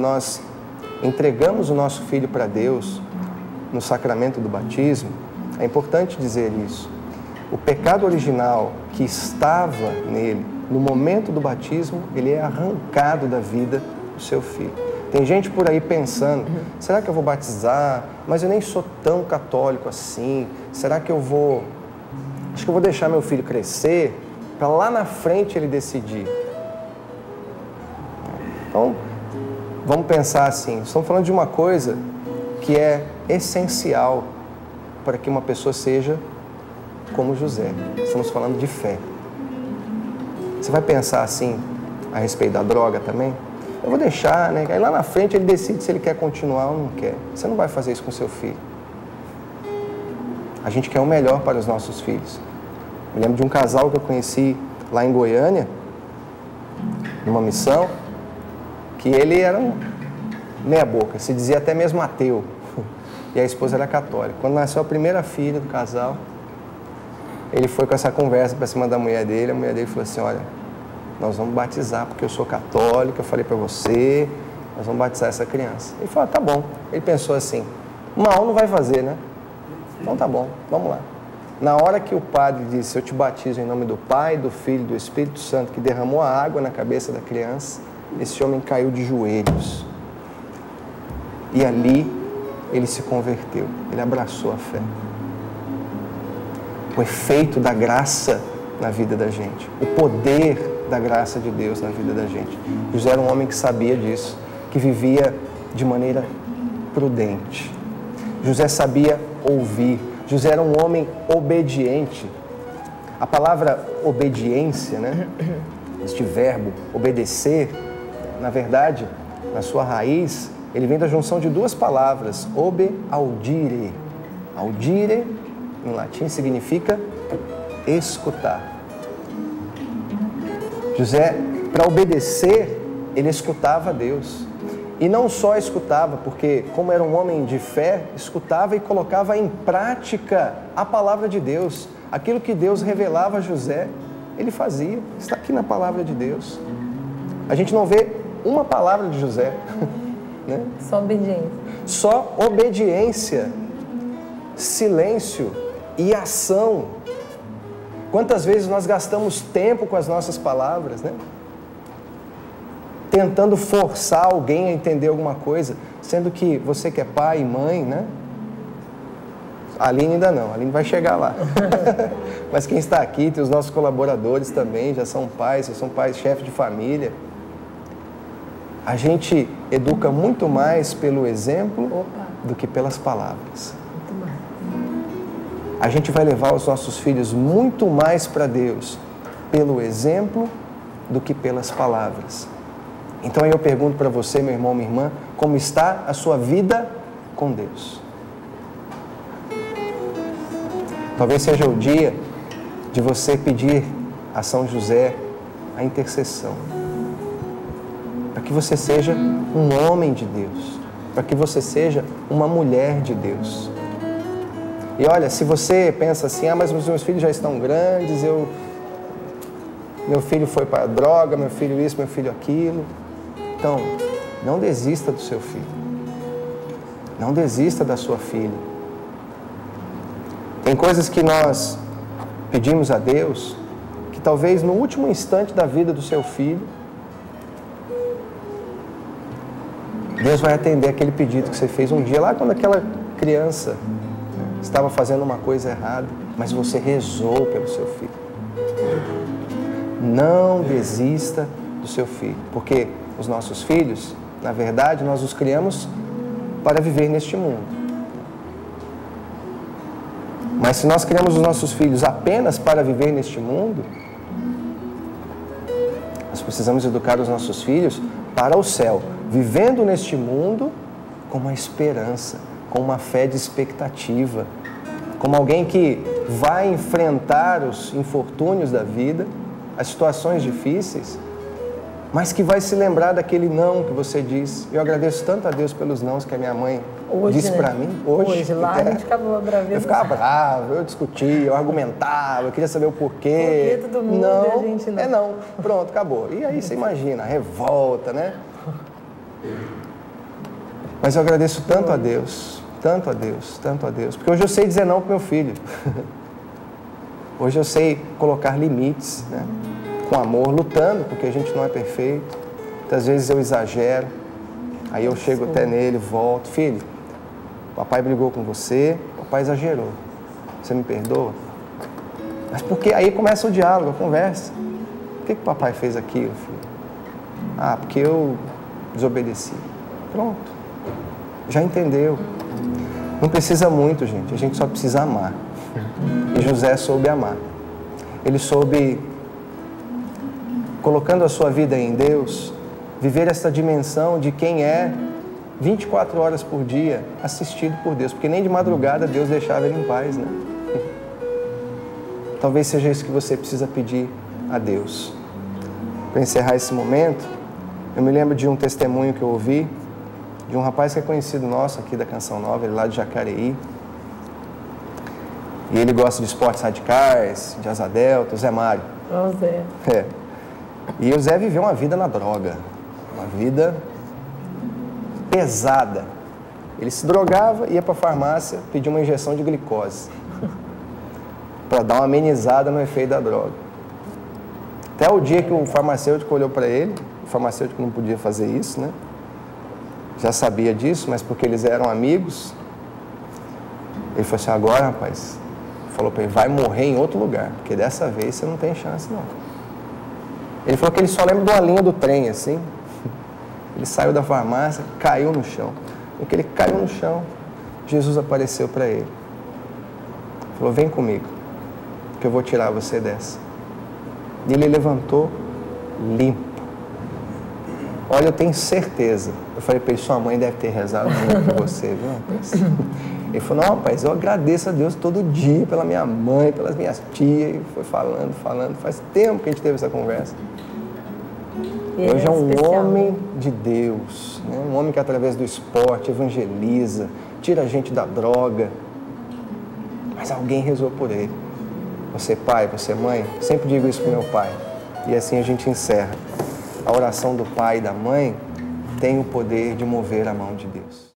nós entregamos o nosso filho para Deus no sacramento do batismo, é importante dizer isso. O pecado original que estava nele, no momento do batismo, ele é arrancado da vida do seu filho. Tem gente por aí pensando, será que eu vou batizar? Mas eu nem sou tão católico assim. Será que eu vou... Acho que eu vou deixar meu filho crescer para lá na frente ele decidir. Então, vamos pensar assim, estamos falando de uma coisa que é essencial para que uma pessoa seja como José. Estamos falando de fé. Você vai pensar assim a respeito da droga também? Eu vou deixar, né? Aí lá na frente ele decide se ele quer continuar ou não quer. Você não vai fazer isso com seu filho. A gente quer o melhor para os nossos filhos. Me lembro de um casal que eu conheci lá em Goiânia, numa missão, que ele era um meia boca, se dizia até mesmo ateu. E a esposa era católica. Quando nasceu a primeira filha do casal, ele foi com essa conversa para cima da mulher dele. A mulher dele falou assim, olha, nós vamos batizar porque eu sou católico, eu falei para você, nós vamos batizar essa criança. Ele falou, tá bom. Ele pensou assim, mal não vai fazer, né? Então tá bom, vamos lá. Na hora que o padre disse, eu te batizo em nome do Pai, do Filho e do Espírito Santo, que derramou a água na cabeça da criança, esse homem caiu de joelhos. E ali ele se converteu, ele abraçou a fé. O efeito da graça na vida da gente, o poder da graça de Deus na vida da gente. José era um homem que sabia disso, que vivia de maneira prudente. José sabia ouvir. José era um homem obediente. A palavra obediência, né? Este verbo obedecer, na verdade, na sua raiz, ele vem da junção de duas palavras, obe audire. Audire, em latim, significa escutar. José, para obedecer, ele escutava a Deus. E não só escutava, porque como era um homem de fé, escutava e colocava em prática a palavra de Deus. Aquilo que Deus revelava a José, ele fazia. Está aqui na palavra de Deus. A gente não vê uma palavra de José. Né? Só obediência. Só obediência, silêncio e ação. Quantas vezes nós gastamos tempo com as nossas palavras, né? Tentando forçar alguém a entender alguma coisa, sendo que você que é pai e mãe, né? A Aline ainda não, a Aline vai chegar lá. Mas quem está aqui, tem os nossos colaboradores também, já são pais chefes de família. A gente educa muito mais pelo exemplo do que pelas palavras. A gente vai levar os nossos filhos muito mais para Deus pelo exemplo do que pelas palavras. Então eu pergunto para você, meu irmão, minha irmã, como está a sua vida com Deus? Talvez seja o dia de você pedir a São José a intercessão. Para que você seja um homem de Deus. Para que você seja uma mulher de Deus. E olha, se você pensa assim, mas os meus filhos já estão grandes, meu filho foi para a droga, meu filho isso, meu filho aquilo. Então, não desista do seu filho. Não desista da sua filha. Tem coisas que nós pedimos a Deus, que talvez no último instante da vida do seu filho, Deus vai atender aquele pedido que você fez um dia, lá quando aquela criança estava fazendo uma coisa errada, mas você rezou pelo seu filho. Não desista do seu filho, porque os nossos filhos, na verdade, nós os criamos para viver neste mundo. Mas se nós criamos os nossos filhos apenas para viver neste mundo, nós precisamos educar os nossos filhos para o céu, vivendo neste mundo com uma esperança, com uma fé de expectativa, como alguém que vai enfrentar os infortúnios da vida, as situações difíceis, mas que vai se lembrar daquele não que você disse. Eu agradeço tanto a Deus pelos nãos que a minha mãe disse para mim. Hoje lá a gente ficava bravo. Eu ficava bravo, eu discutia, eu argumentava, eu queria saber o porquê. Por que todo mundo não, e a gente não? É não. Pronto, acabou. E aí você imagina, a revolta, né? Mas eu agradeço tanto a Deus, tanto a Deus, tanto a Deus. Porque hoje eu sei dizer não para o meu filho. Hoje eu sei colocar limites, né? Com amor, lutando, porque a gente não é perfeito. Muitas vezes eu exagero, aí eu chego até nele, volto. Filho, papai brigou com você, papai exagerou. Você me perdoa? Mas porque aí começa o diálogo, a conversa. Por que o papai fez aquilo, filho? Ah, porque eu desobedeci. Pronto. Já entendeu. Não precisa muito, gente. A gente só precisa amar. E José soube amar. Ele soube, colocando a sua vida em Deus, viver essa dimensão de quem é 24 horas por dia assistido por Deus. Porque nem de madrugada Deus deixava ele em paz, né? Talvez seja isso que você precisa pedir a Deus. Para encerrar esse momento, eu me lembro de um testemunho que eu ouvi de um rapaz que é conhecido nosso aqui da Canção Nova, ele lá de Jacareí. E ele gosta de esportes radicais, de asa delta, o Zé Mário. O Zé. É. E o Zé viveu uma vida na droga, uma vida pesada. Ele se drogava, ia para a farmácia, pedia uma injeção de glicose para dar uma amenizada no efeito da droga. Até o dia que o farmacêutico olhou para ele, o farmacêutico não podia fazer isso, né? Já sabia disso, mas porque eles eram amigos, ele falou assim, agora, rapaz, falou para ele, vai morrer em outro lugar, porque dessa vez você não tem chance, não. Ele falou que ele só lembra de uma linha do trem, assim. Ele saiu da farmácia, caiu no chão. No que ele caiu no chão, Jesus apareceu para ele. Falou, vem comigo, que eu vou tirar você dessa. E ele levantou limpo. Olha, eu tenho certeza. Eu falei para ele, sua mãe deve ter rezado muito por você, viu, rapaz? Ele falou, não, rapaz, eu agradeço a Deus todo dia pela minha mãe, pelas minhas tias. E foi falando. Faz tempo que a gente teve essa conversa. E hoje é um homem de Deus, né? Um homem que através do esporte evangeliza, tira a gente da droga. Mas alguém rezou por ele. Você pai, você mãe, sempre digo isso para o meu pai. E assim a gente encerra. A oração do pai e da mãe tem o poder de mover a mão de Deus.